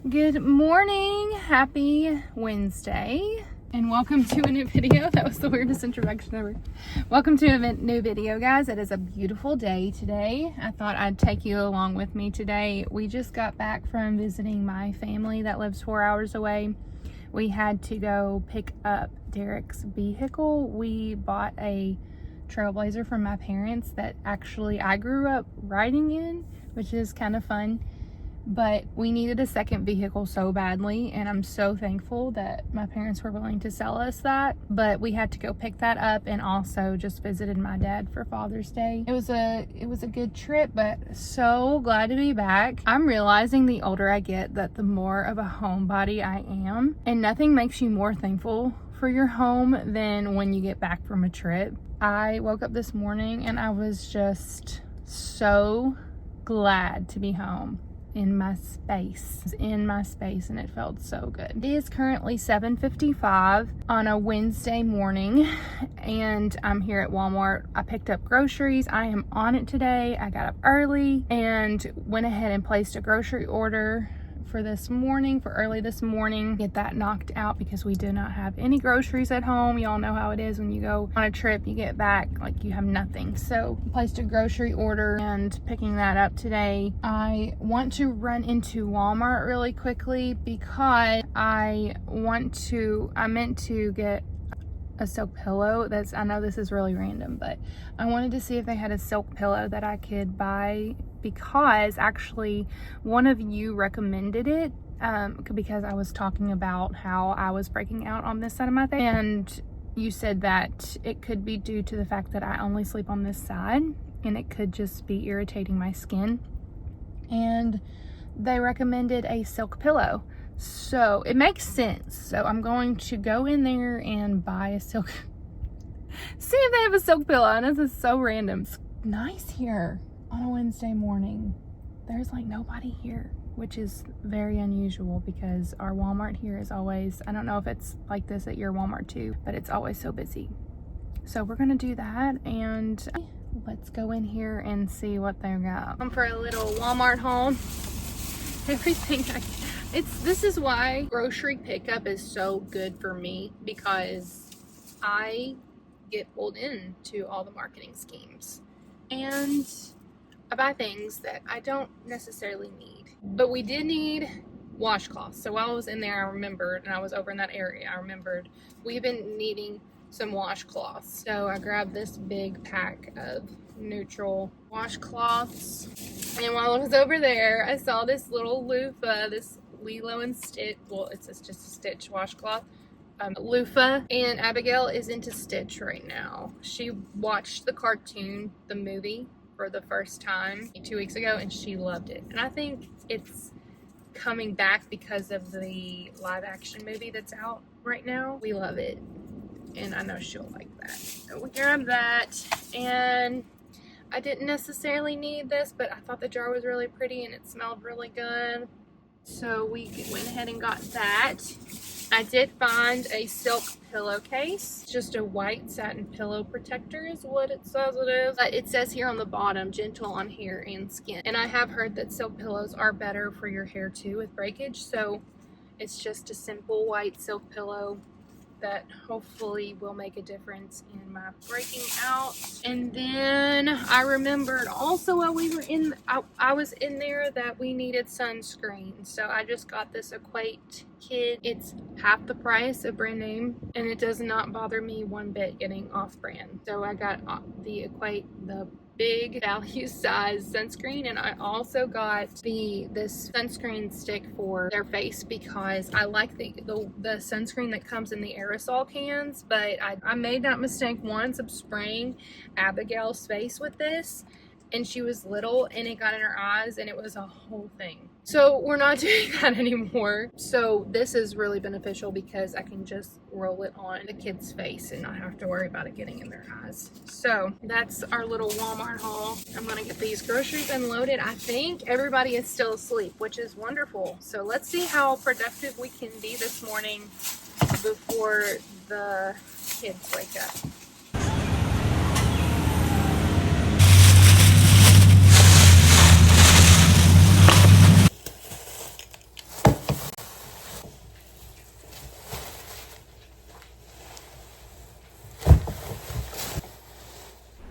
Good morning, happy Wednesday, and welcome to a new video. That was the weirdest introduction ever. Welcome to a new video, guys. It is a beautiful day today. I thought I'd take you along with me today. We just got back from visiting my family that lives 4 hours away. We had to go pick up Derek's vehicle. We bought a Trailblazer from my parents that actually I grew up riding in, which is kind of fun. But we needed a second vehicle so badly, and I'm so thankful that my parents were willing to sell us that. But we had to go pick that up, and also just visited my dad for Father's Day. It was a good trip, but so glad to be back. I'm realizing the older I get that the more of a homebody I am, and nothing makes you more thankful for your home than when you get back from a trip. I woke up this morning and I was just so glad to be home. In my space, and it felt so good. It is currently 7:55 on a Wednesday morning, and I'm here at Walmart. I picked up groceries. I am on it today. I got up early and went ahead and placed a grocery order for early this morning. Get that knocked out because we did not have any groceries at home. Y'all know how it is when you go on a trip, you get back like you have nothing. So placed a grocery order and picking that up today. I want to run into Walmart really quickly because I meant to get a silk pillow. I know this is really random, but I wanted to see if they had a silk pillow that I could buy, because actually one of you recommended it because I was talking about how I was breaking out on this side of my face, and you said that it could be due to the fact that I only sleep on this side and it could just be irritating my skin, and they recommended a silk pillow. So it makes sense. So I'm going to go in there and buy a silk see if they have a silk pillow. And this is so random. It's nice here on a Wednesday morning. There's like nobody here, which is very unusual because our Walmart here is always, I don't know if it's like this at your Walmart too, but it's always so busy. So we're gonna do that, and let's go in here and see what they got. I'm for a little Walmart haul. Everything this is why grocery pickup is so good for me, because I get pulled into all the marketing schemes and I buy things that I don't necessarily need. But we did need washcloths. So while I was in there, I remembered, and I was over in that area, I remembered we've been needing some washcloths. So I grabbed this big pack of neutral washcloths. And while I was over there, I saw this little loofah, this Lilo and Stitch, well, it's just a Stitch washcloth loofah, and Abigail is into Stitch right now. She watched the cartoon, the movie, for the first time 2 weeks ago, and she loved it. And I think it's coming back because of the live action movie that's out right now. We love it, and I know she'll like that. So we grabbed that, and I didn't necessarily need this, but I thought the jar was really pretty and it smelled really good. So we went ahead and got that. I did find a silk pillowcase, just a white satin pillow protector is what it says it is. But it says here on the bottom, gentle on hair and skin. And I have heard that silk pillows are better for your hair too with breakage. So it's just a simple white silk pillow that hopefully will make a difference in my breaking out. And then I remembered also while we were in, I was in there, that we needed sunscreen. So I just got this Equate kit. It's half the price of brand name, and it does not bother me one bit getting off brand. So I got the Equate, the big value size sunscreen, and I also got this sunscreen stick for their face because I like the sunscreen that comes in the aerosol cans, but I made that mistake once of spraying Abigail's face with this, and she was little and it got in her eyes and it was a whole thing. So we're not doing that anymore. So this is really beneficial because I can just roll it on the kid's face and not have to worry about it getting in their eyes. So that's our little Walmart haul. I'm gonna get these groceries unloaded. I think everybody is still asleep, which is wonderful. So let's see how productive we can be this morning before the kids wake up.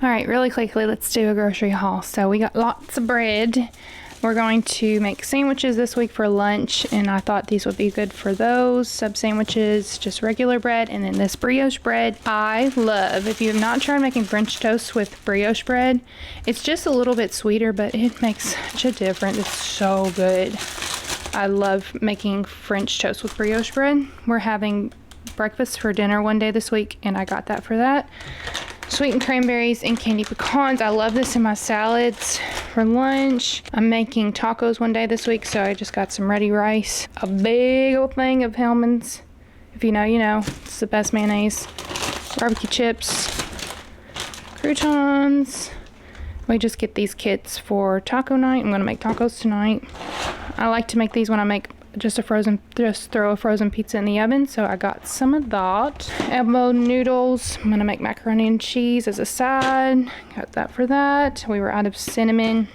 All right, really quickly, let's do a grocery haul. So we got lots of bread. We're going to make sandwiches this week for lunch, and I thought these would be good for those. Sub sandwiches, just regular bread, and then this brioche bread. I love, if you have not tried making French toast with brioche bread, it's just a little bit sweeter, but it makes such a difference. It's so good. I love making French toast with brioche bread. We're having breakfast for dinner one day this week, and I got that for that. Sweetened cranberries and candy pecans. I love this in my salads for lunch. I'm making tacos one day this week, so I just got some ready rice. A big old thing of Hellmann's. If you know, you know. It's the best mayonnaise. Barbecue chips. Croutons. We just get these kits for taco night. I'm gonna make tacos tonight. I like to make these when I make just throw a frozen pizza in the oven, so I got some of that. Elbow noodles. I'm gonna make macaroni and cheese as a side. Got that for that. We were out of cinnamon,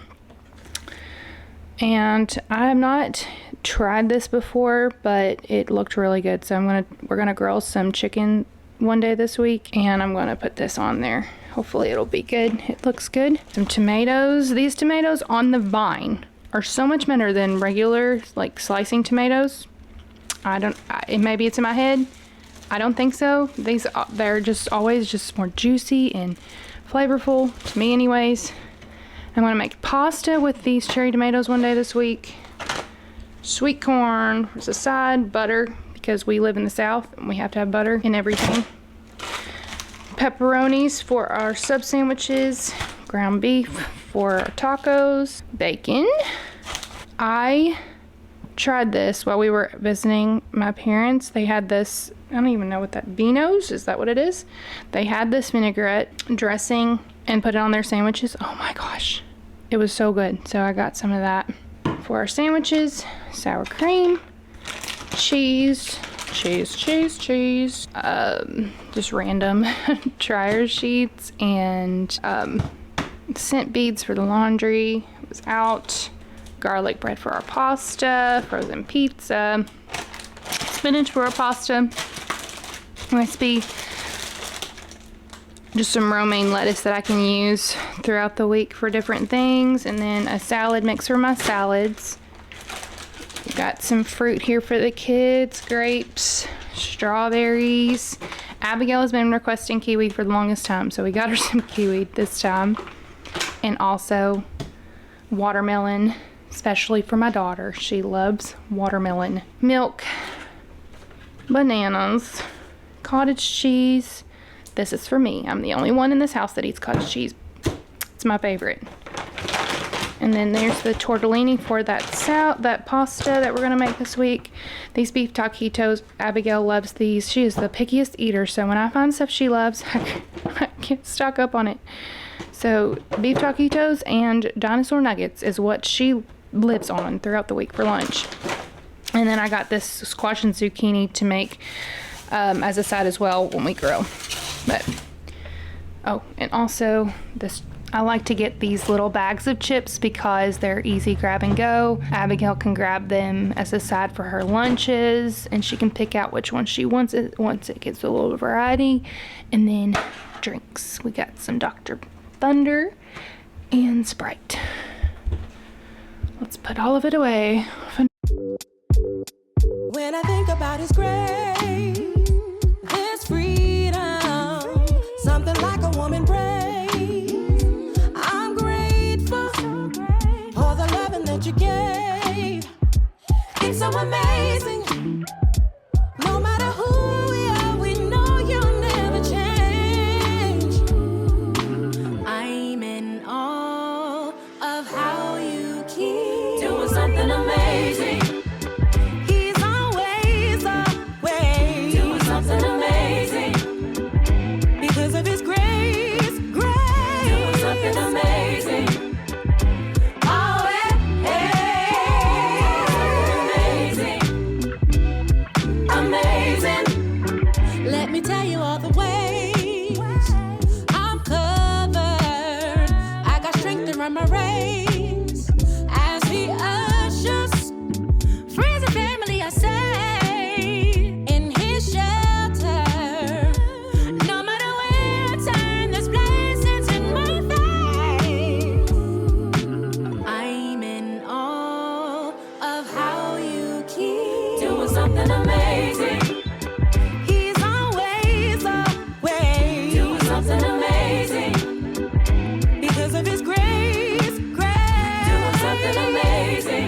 and I have not tried this before, but it looked really good. So we're gonna grill some chicken one day this week, and I'm gonna put this on there. Hopefully it'll be good. It looks good. Some tomatoes. These tomatoes on the vine are so much better than regular, like, slicing tomatoes. Maybe it's in my head. I don't think so. They're just always just more juicy and flavorful, to me anyways. I'm gonna make pasta with these cherry tomatoes one day this week. Sweet corn as a side, butter, because we live in the South and we have to have butter in everything. Pepperonis for our sub sandwiches. Ground beef for our tacos. Bacon. I tried this while we were visiting my parents. They had this, I don't even know what that, Beano's, is that what it is? They had this vinaigrette dressing and put it on their sandwiches. Oh my gosh, it was so good. So I got some of that for our sandwiches. Sour cream, cheese, just random dryer sheets, and scent beads for the laundry. It was out. Garlic bread for our pasta, frozen pizza, spinach for our pasta recipe, just some romaine lettuce that I can use throughout the week for different things, and then a salad mix for my salads. Got some fruit here for the kids, grapes, strawberries. Abigail has been requesting kiwi for the longest time, so we got her some kiwi this time. And also watermelon, especially for my daughter. She loves watermelon. Milk, bananas, cottage cheese. This is for me. I'm the only one in this house that eats cottage cheese. It's my favorite. And then there's the tortellini for that pasta that we're gonna make this week. These beef taquitos, Abigail loves these. She is the pickiest eater, so when I find stuff she loves, I can't stock up on it. So beef taquitos and dinosaur nuggets is what she lives on throughout the week for lunch. And then I got this squash and zucchini to make as a side as well when we grill. And also this, I like to get these little bags of chips because they're easy grab and go. Abigail can grab them as a side for her lunches, and she can pick out which one she wants once it gets a little variety. And then drinks. We got some Dr. Thunder and Sprite. Let's put all of it away. When I think about His grace, His freedom, something like a woman brave. I'm grateful for the loving that you gave. It's so amazing. No matter who we are, we know you'll never change. I'm in awe of how you keep doing something amazing. He's always a way, doing something amazing. Because of His grace, doing something amazing. Oh, amazing. Let me tell you all the ways I'm covered. I got strength to run my race as He ushers friends and family are safe in His shelter. No matter where I turn, there's blessings in my something amazing. He's always away. Doing something amazing. Because of his grace, doing something amazing.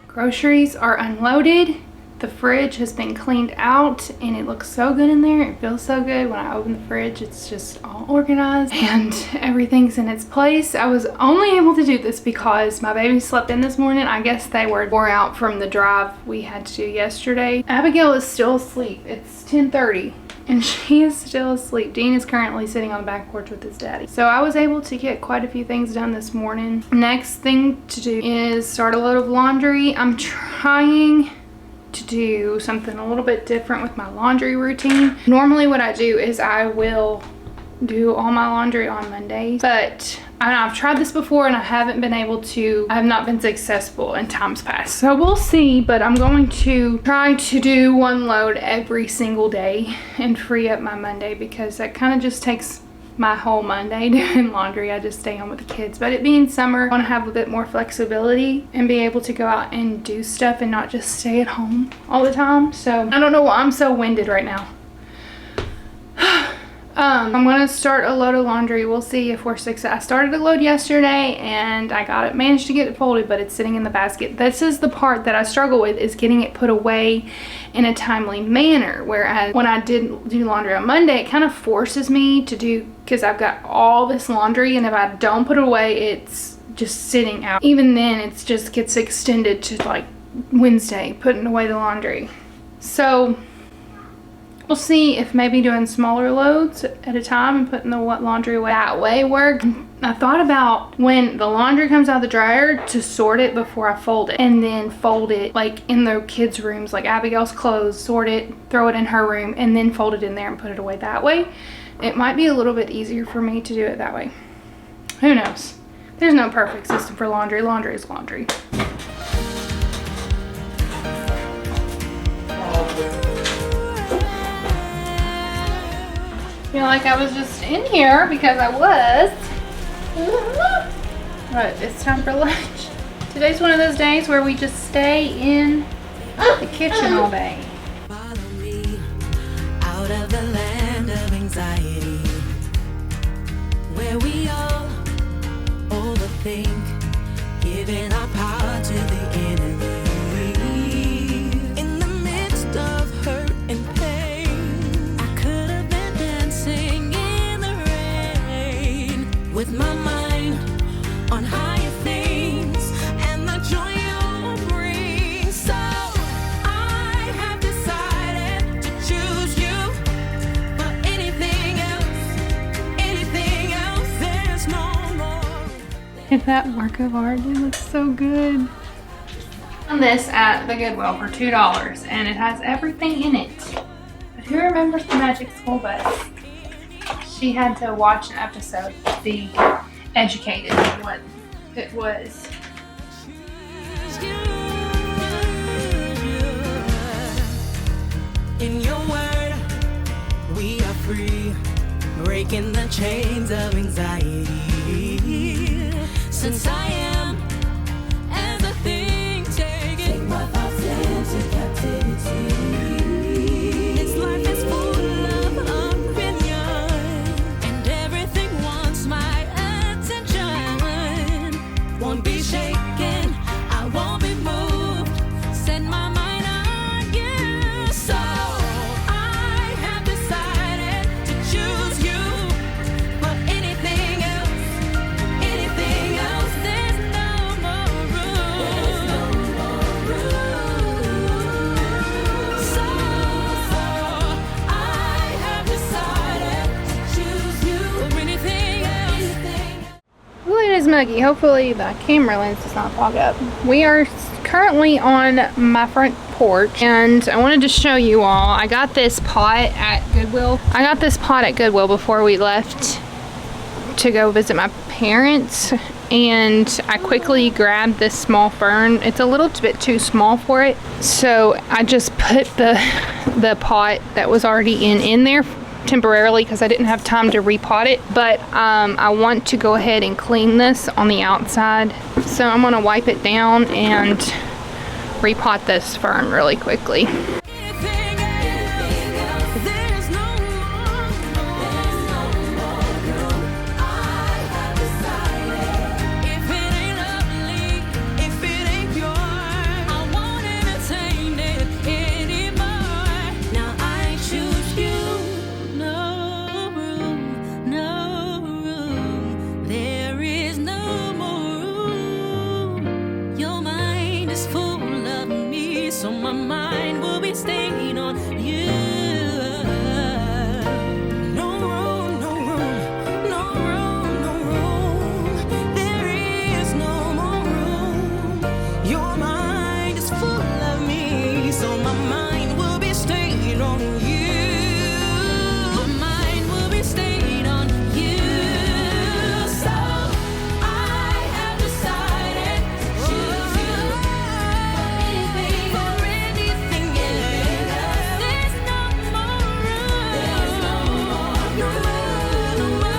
Groceries are unloaded. The fridge has been cleaned out and it looks so good in there. It feels so good when I open the fridge. It's just all organized and everything's in its place. I was only able to do this because my baby slept in this morning. I guess they were wore out from the drive we had to do yesterday. Abigail is still asleep. It's 10:30 and she is still asleep. Dean is currently sitting on the back porch with his daddy. So I was able to get quite a few things done this morning. Next thing to do is start a load of laundry. I'm trying to do something a little bit different with my laundry routine. Normally what I do is I will do all my laundry on Mondays, but I've tried this before and I haven't been able to, I have not been successful in times past. So we'll see, but I'm going to try to do one load every single day and free up my Monday because that kind of just takes my whole Monday doing laundry. I just stay home with the kids. But it being summer, I want to have a bit more flexibility and be able to go out and do stuff and not just stay at home all the time. So I don't know why I'm so winded right now. I'm gonna start a load of laundry. We'll see if we're successful. I started a load yesterday and I managed to get it folded, but it's sitting in the basket. This is the part that I struggle with, is getting it put away in a timely manner. Whereas when I did do laundry on Monday, it kind of forces me to do, because I've got all this laundry and if I don't put it away, it's just sitting out. Even then, it just gets extended to like Wednesday, putting away the laundry. So we'll see if maybe doing smaller loads at a time and putting the laundry away that way work. I thought about when the laundry comes out of the dryer to sort it before I fold it, and then fold it like in the kids' rooms, like Abigail's clothes, sort it, throw it in her room, and then fold it in there and put it away that way. It might be a little bit easier for me to do it that way. Who knows? There's no perfect system for laundry. Laundry is laundry. I feel like I was just in here because I was. But it's time for lunch. Today's one of those days where we just stay in the kitchen all day. Follow me out of the land of anxiety, where we all overthink, giving our power to the enemy. In the midst of hurt and pain, I could have been dancing in the rain, with my mind on higher things and the joy you'll bring. So I have decided to choose you for anything else, there's no more. If that work of art, it looks so good. I found this at the Goodwill for $2 and it has everything in it. But Who remembers the Magic School Bus? She had to watch an episode to be educated on what it was. In your word, we are free, breaking the chains of anxiety. Since I am as a thing, take my thoughts into captivity. This life is full of opinion, and everything wants my attention. Won't be shaken, I won't be moved. Set my mind on you, so I have decided to choose you. But anything else, there's no more room. So I have decided to choose you over anything else. Well, it is muggy. Hopefully the camera lens does not fog up. We are currently on my front porch, and I wanted to show you all. I got this pot at Goodwill. Before we left to go visit my parents, and I quickly grabbed this small fern. It's a little bit too small for it, so I just put the pot that was already in there temporarily because I didn't have time to repot it. But I want to go ahead and clean this on the outside, so I'm going to wipe it down and repot this fern really quickly. There's no more room. I have decided. If it ain't lovely, if it ain't pure, I won't entertain it anymore. Now I choose you. No room, no room. There is no more room. Your mind is full of me, so my mind will be staying on you. No room, no room, no room, no room. There is no more room. Your mind is full of me, so my mind will be staying on you. My mind will be staying on you. So I have decided to choose you. For anything else, there's no more room. There's no more room. I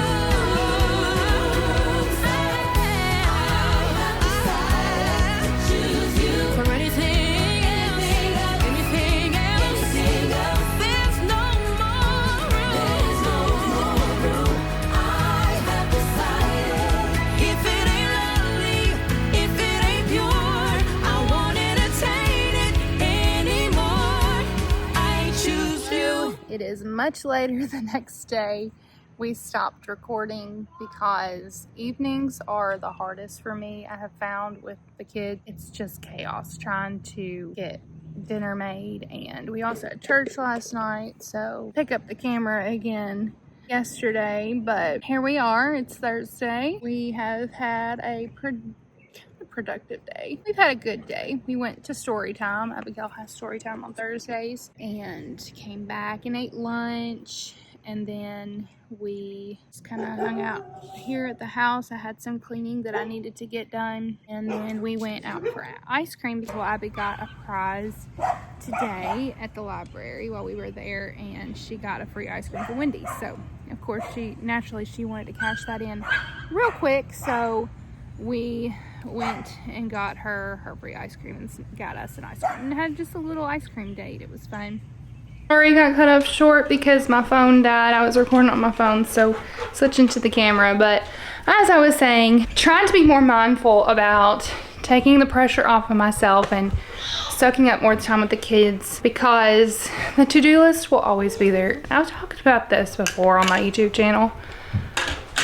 have decided to choose you. For anything else, there's no more room. There's no more room. I have decided. If it ain't lovely, if it ain't pure, I won't entertain it anymore. I choose you. It is much later the next day. We stopped recording because evenings are the hardest for me. I have found with the kids, it's just chaos trying to get dinner made, and we also had church last night, so pick up the camera again yesterday. But here we are, it's Thursday. We have had a productive day. We've had a good day. We went to story time. Abigail has story time on Thursdays, and came back and ate lunch, and then we just kind of hung out here at the house. I had some cleaning that I needed to get done, and then we went out for ice cream because Abby got a prize today at the library while we were there, and she got a free ice cream for Wendy's. So of course she wanted to cash that in real quick, so we went and got her free ice cream and got us an ice cream and had just a little ice cream date. It was fun. Sorry, got cut off short because my phone died. I was recording on my phone, so switching to the camera. But as I was saying, trying to be more mindful about taking the pressure off of myself and soaking up more time with the kids, because the to-do list will always be there. I've talked about this before on my YouTube channel,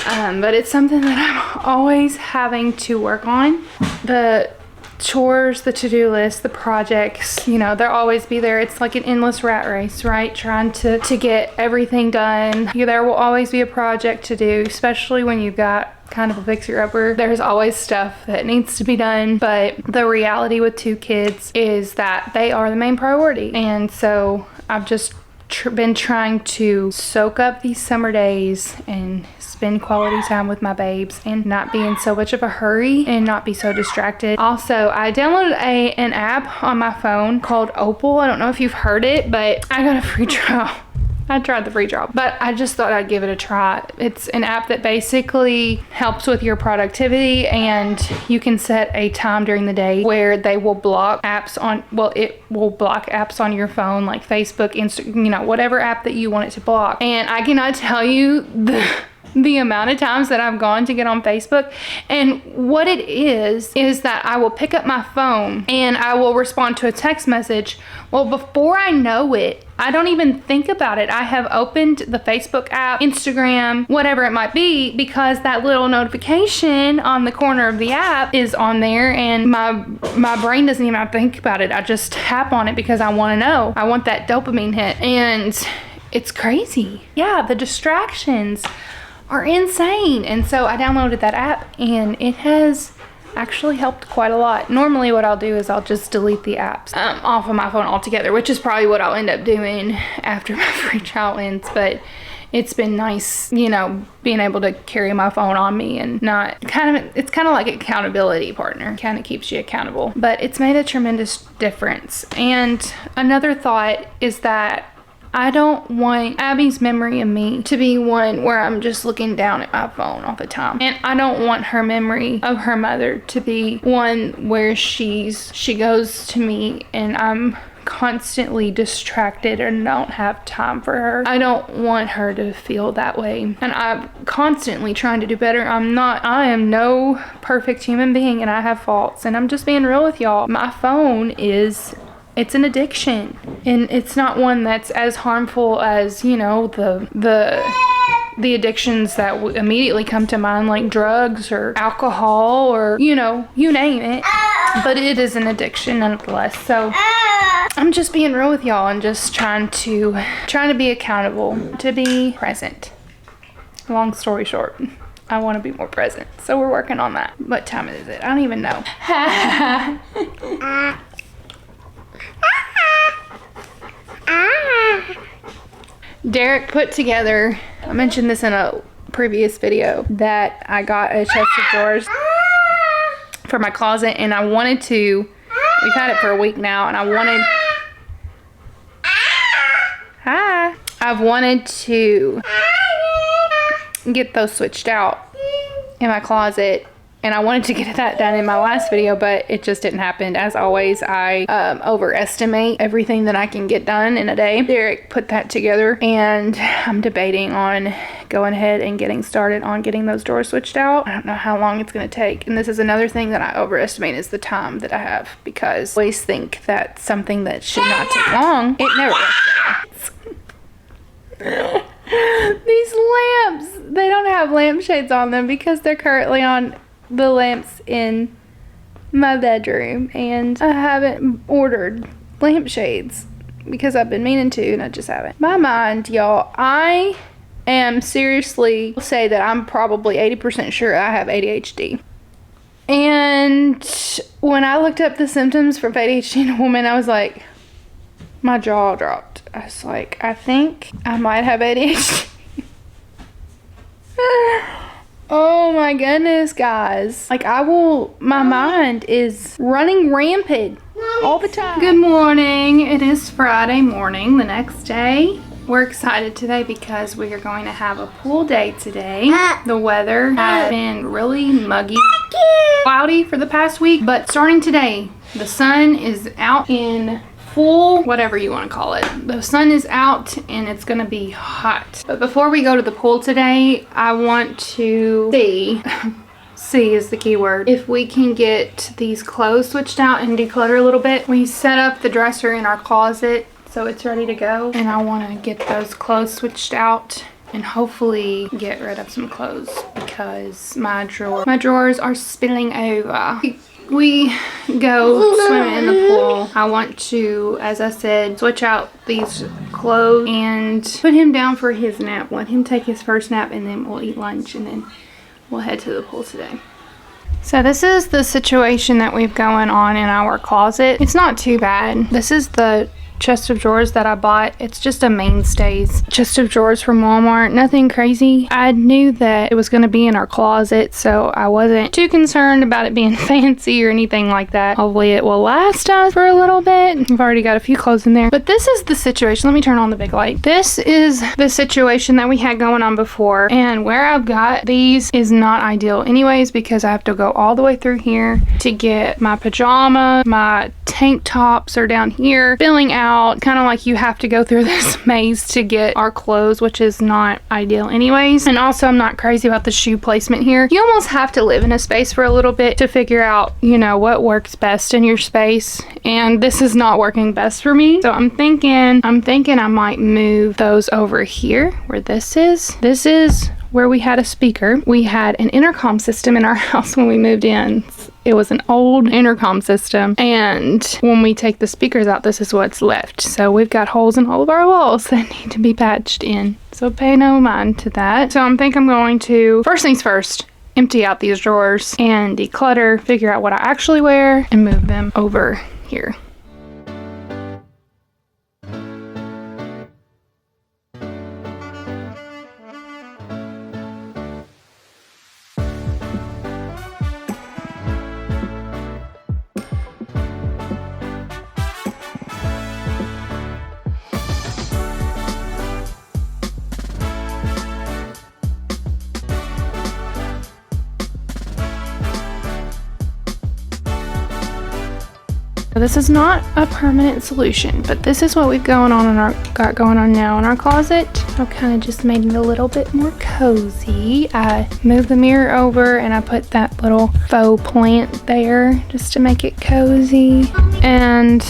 but it's something that I'm always having to work on. The chores, the to-do list, the projects, you know, they'll always be there. It's like an endless rat race, right? Trying to get everything done. There will always be a project to do, especially when you've got kind of a fixer-upper. There's always stuff that needs to be done, but the reality with 2 kids is that they are the main priority. And so I've just been trying to soak up these summer days and spend quality time with my babes and not be in so much of a hurry and not be so distracted. Also, I downloaded an app on my phone called Opal. I don't know if you've heard it, but I got a free trial. I tried the free trial, but I just thought I'd give it a try. It's an app that basically helps with your productivity, and you can set a time during the day where they will block apps on, well, it will block apps on your phone like Facebook, Instagram, you know, whatever app that you want it to block. And I cannot tell you the amount of times that I've gone to get on Facebook, and what it is that I will pick up my phone and I will respond to a text message. Well, before I know it, I don't even think about it. I have opened the Facebook app, Instagram, whatever it might be, because that little notification on the corner of the app is on there, and my brain doesn't even have to think about it. I just tap on it because I want to know. I want that dopamine hit, and it's crazy. Yeah, the distractions are insane. And so I downloaded that app, and it has actually helped quite a lot. Normally what I'll do is I'll just delete the apps off of my phone altogether, which is probably what I'll end up doing after my free trial ends. But it's been nice, you know, being able to carry my phone on me and not it's kind of like an accountability partner. Kind of keeps you accountable, but it's made a tremendous difference. And another thought is that I don't want Abby's memory of me to be one where I'm just looking down at my phone all the time. And I don't want her memory of her mother to be one where she goes to me and I'm constantly distracted and don't have time for her. I don't want her to feel that way. And I'm constantly trying to do better. I am no perfect human being, and I have faults. And I'm just being real with y'all. My phone it's an addiction, and it's not one that's as harmful as, you know, the addictions that immediately come to mind, like drugs or alcohol or, you know, you name it. But it is an addiction nonetheless. So I'm just being real with y'all and just trying to be accountable, to be present. Long story short, I want to be more present, so we're working on that. What time is it? I don't even know. Derek put together, I mentioned this in a previous video, that I got a chest of drawers for my closet, and we've had it for a week now, and I've wanted to get those switched out in my closet. And I wanted to get that done in my last video, but it just didn't happen. As always, I overestimate everything that I can get done in a day. Derek put that together, and I'm debating on going ahead and getting started on getting those doors switched out. I don't know how long it's going to take. And this is another thing that I overestimate, is the time that I have, because I always think that something that should not take long, it never works. These lamps, they don't have lampshades on them because they're currently on the lamps in my bedroom, and I haven't ordered lampshades because I've been meaning to, and I just haven't. My mind, y'all, I am seriously say that I'm probably 80% sure I have ADHD. And when I looked up the symptoms for ADHD in a woman, I was like, my jaw dropped. I was like, I think I might have ADHD. Oh my goodness, guys. Like, my mind is running rampant all the time. Good morning. It is Friday morning, the next day. We're excited today because we are going to have a pool day today. The weather has been really muggy, cloudy for the past week, but starting today, the sun is out in full, whatever you want to call it. The sun is out and it's gonna be hot. But before we go to the pool today, I want to see is the key word, if we can get these clothes switched out and declutter a little bit. We set up the dresser in our closet so it's ready to go, and I want to get those clothes switched out and hopefully get rid of some clothes because my drawers are spilling over. We go swimming in the pool. I want to, as I said, switch out these clothes and put him down for his nap. Let him take his first nap, and then we'll eat lunch, and then we'll head to the pool today. So this is the situation that we've going on in our closet. It's not too bad. This is the chest of drawers that I bought. It's just a mainstays chest of drawers from Walmart. Nothing crazy. I knew that it was going to be in our closet, so I wasn't too concerned about it being fancy or anything like that. Hopefully it will last us for a little bit. I've already got a few clothes in there. But this is the situation. Let me turn on the big light. This is the situation that we had going on before, and where I've got these is not ideal anyways, because I have to go all the way through here to get my pajama. My tank tops are down here filling out, kind of like you have to go through this maze to get our clothes, which is not ideal anyways. And also, I'm not crazy about the shoe placement here. You almost have to live in a space for a little bit to figure out, you know, what works best in your space, and this is not working best for me. So I'm thinking I might move those over here where this is. This is where we had a speaker. We had an intercom system in our house when we moved in. It was an old intercom system, and when we take the speakers out, this is what's left. So we've got holes in all of our walls that need to be patched in. So pay no mind to that. So I'm going to, first things first, empty out these drawers and declutter, figure out what I actually wear, and move them over here. This is not a permanent solution, but this is what we've got going on now in our closet. I've kind of just made it a little bit more cozy. I moved the mirror over and I put that little faux plant there just to make it cozy. And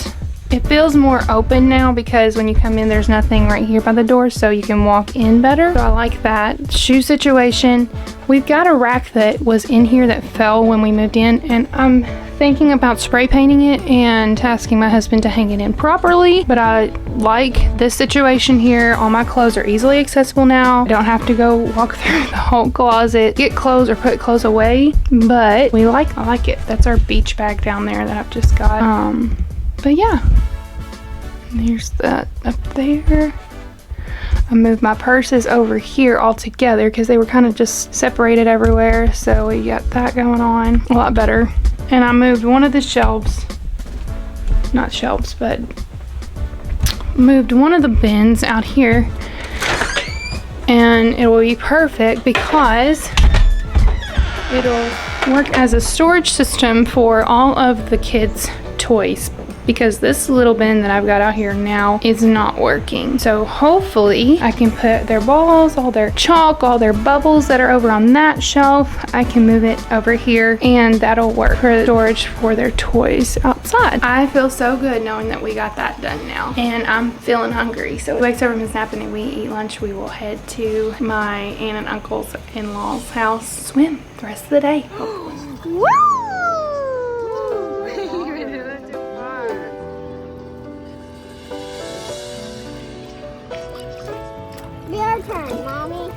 it feels more open now because when you come in, there's nothing right here by the door, so you can walk in better. So I like that. Shoe situation. We've got a rack that was in here that fell when we moved in, and I'm thinking about spray painting it and asking my husband to hang it in properly. But I like this situation here. All my clothes are easily accessible now. I don't have to go walk through the whole closet, get clothes or put clothes away. But I like it. That's our beach bag down there that I've just got. But yeah, there's that up there. I moved my purses over here all together because they were kind of just separated everywhere. So we got that going on a lot better. And I moved one of the shelves, not shelves, but moved one of the bins out here. And it will be perfect because it'll work as a storage system for all of the kids' toys, because this little bin that I've got out here now is not working. So hopefully I can put their balls, all their chalk, all their bubbles that are over on that shelf. I can move it over here and that'll work for storage for their toys outside. I feel so good knowing that we got that done now, and I'm feeling hungry. So if he wakes up from his nap and we eat lunch, we will head to my aunt and uncle's in-laws house, swim the rest of the day, hopefully. Woo! Your turn, Mommy.